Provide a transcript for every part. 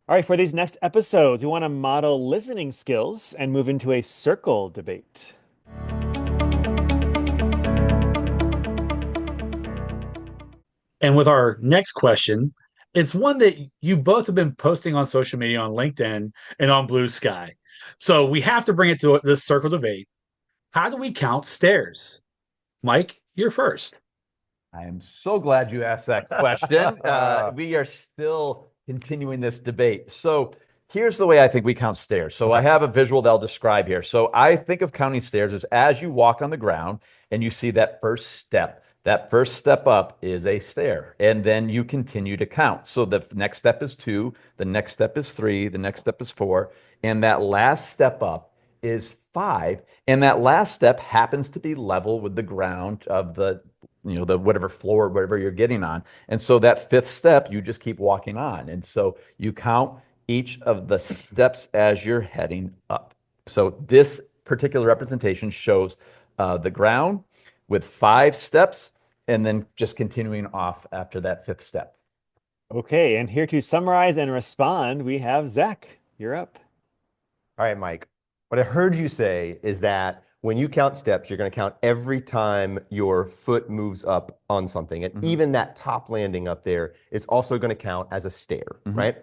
All right, for these next episodes, we want to model listening skills and move into a circle debate. And with our next question, it's one that you both have been posting on social media on LinkedIn and on BlueSky. So we have to bring it to this circle debate. How do we count stairs? Mike, you're first. I am so glad you asked that question. We are still continuing this debate. So here's the way I think we count stairs. So I Okay. have a visual that I'll describe here. So I think of counting stairs as you walk on the ground and you see that first step. That first step up is a stair, and then you continue to count. So the next step is two, the next step is three, the next step is four, and that last step up is five. And that last step happens to be level with the ground of the whatever floor, whatever you're getting on. And so that fifth step, you just keep walking on. And so you count each of the steps as you're heading up. So this particular representation shows the ground with five steps and then just continuing off after that fifth step. Okay, and here to summarize and respond, we have Zach. You're up. All right, Mike. What I heard you say is that when you count steps, you're going to count every time your foot moves up on something. And even that top landing up there is also going to count as a stair, right?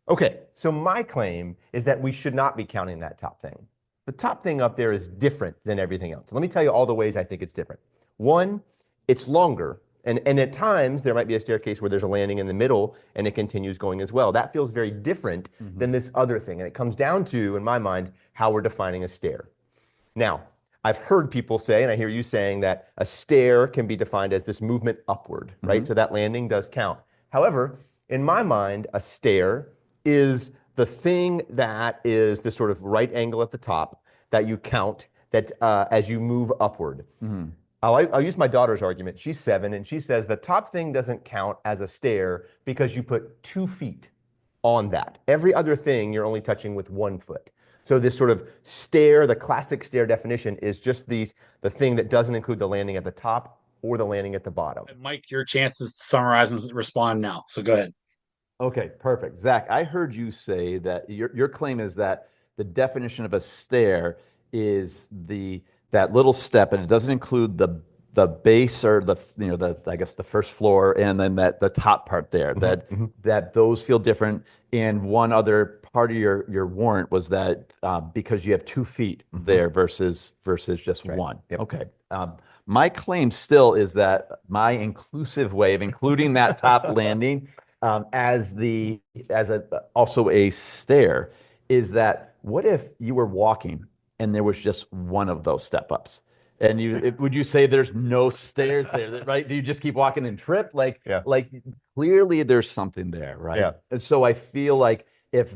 Okay, so my claim is that we should not be counting that top thing. The top thing up there is different than everything else. Let me tell you all the ways I think it's different. One, it's longer. And at times, there might be a staircase where there's a landing in the middle and it continues going as well. That feels very different than this other thing. And it comes down to, in my mind, how we're defining a stair. Now, I've heard people say, and I hear you saying, that a stair can be defined as this movement upward, right? So that landing does count. However, in my mind, a stair is the thing that is the sort of right angle at the top that you count that as you move upward. I'll use my daughter's argument. She's 7, and she says the top thing doesn't count as a stair because you put 2 feet on that. Every other thing you're only touching with 1 foot. So this sort of stair, the classic stair definition, is just the thing that doesn't include the landing at the top or the landing at the bottom. And Mike, your chances to summarize and respond now. So go ahead. Okay, perfect. Zach, I heard you say that your claim is that the definition of a stair is that little step, and it doesn't include the base or the I guess the first floor and then the top part there. That those feel different. And one other part of your warrant was that because you have 2 feet there versus just one. Yep. Okay. My claim still is that my inclusive way of including that top landing also a stair is that what if you were walking and there was just one of those step ups? And would you say there's no stairs there, right? Do you just keep walking and trip? Yeah. Like clearly there's something there, right? Yeah. And so I feel like if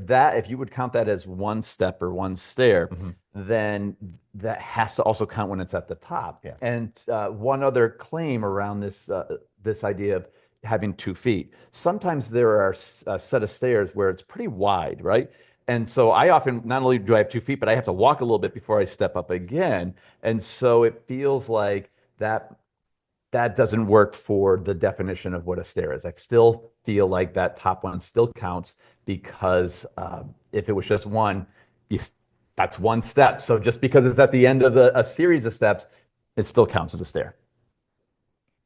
you would count that as one step or one stair, then that has to also count when it's at the top. Yeah. And one other claim around this idea of having 2 feet. Sometimes there are a set of stairs where it's pretty wide, right? And so I often, not only do I have 2 feet, but I have to walk a little bit before I step up again. And so it feels like that doesn't work for the definition of what a stair is. I still feel like that top one still counts because if it was just one, that's one step. So just because it's at the end of a series of steps, it still counts as a stair.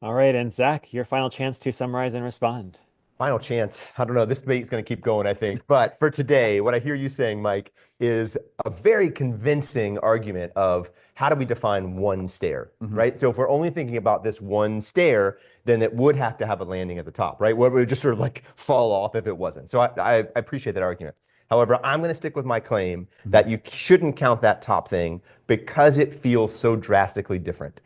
All right, and Zach, your final chance to summarize and respond. Final chance. I don't know. This debate is going to keep going, I think. But for today, what I hear you saying, Mike, is a very convincing argument of how do we define one stair, right? So if we're only thinking about this one stair, then it would have to have a landing at the top, right? Where it would just sort of like fall off if it wasn't. So I appreciate that argument. However, I'm going to stick with my claim that you shouldn't count that top thing because it feels so drastically different.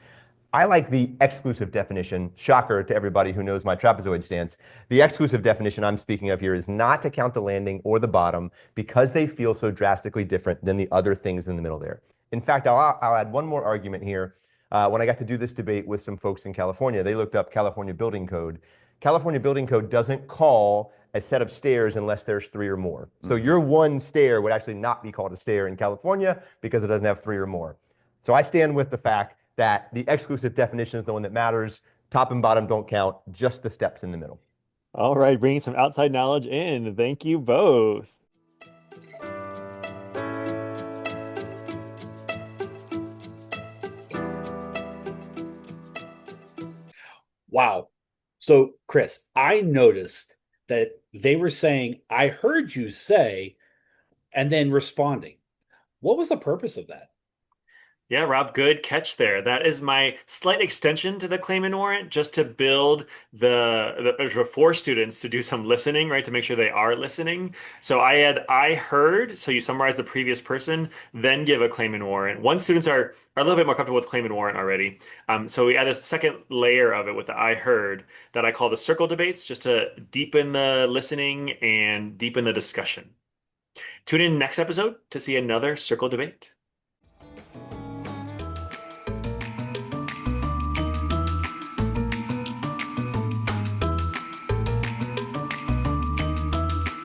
I like the exclusive definition. Shocker to everybody who knows my trapezoid stance. The exclusive definition I'm speaking of here is not to count the landing or the bottom because they feel so drastically different than the other things in the middle there. In fact, I'll add one more argument here. When I got to do this debate with some folks in California, they looked up California Building Code. California Building Code doesn't call a set of stairs unless there's 3 or more. So your one stair would actually not be called a stair in California because it doesn't have 3 or more. So I stand with the fact that the exclusive definition is the one that matters. Top and bottom don't count, just the steps in the middle. All right, bringing some outside knowledge in. Thank you both. Wow. So, Chris, I noticed that they were saying, I heard you say, and then responding. What was the purpose of that? Yeah, Rob, good catch there. That is my slight extension to the claim and warrant, just to build the for students to do some listening, right? To make sure they are listening. So I heard, so you summarize the previous person, then give a claim and warrant. Once students are a little bit more comfortable with claim and warrant already. So we add a second layer of it with the I heard that I call the circle debates, just to deepen the listening and deepen the discussion. Tune in next episode to see another circle debate.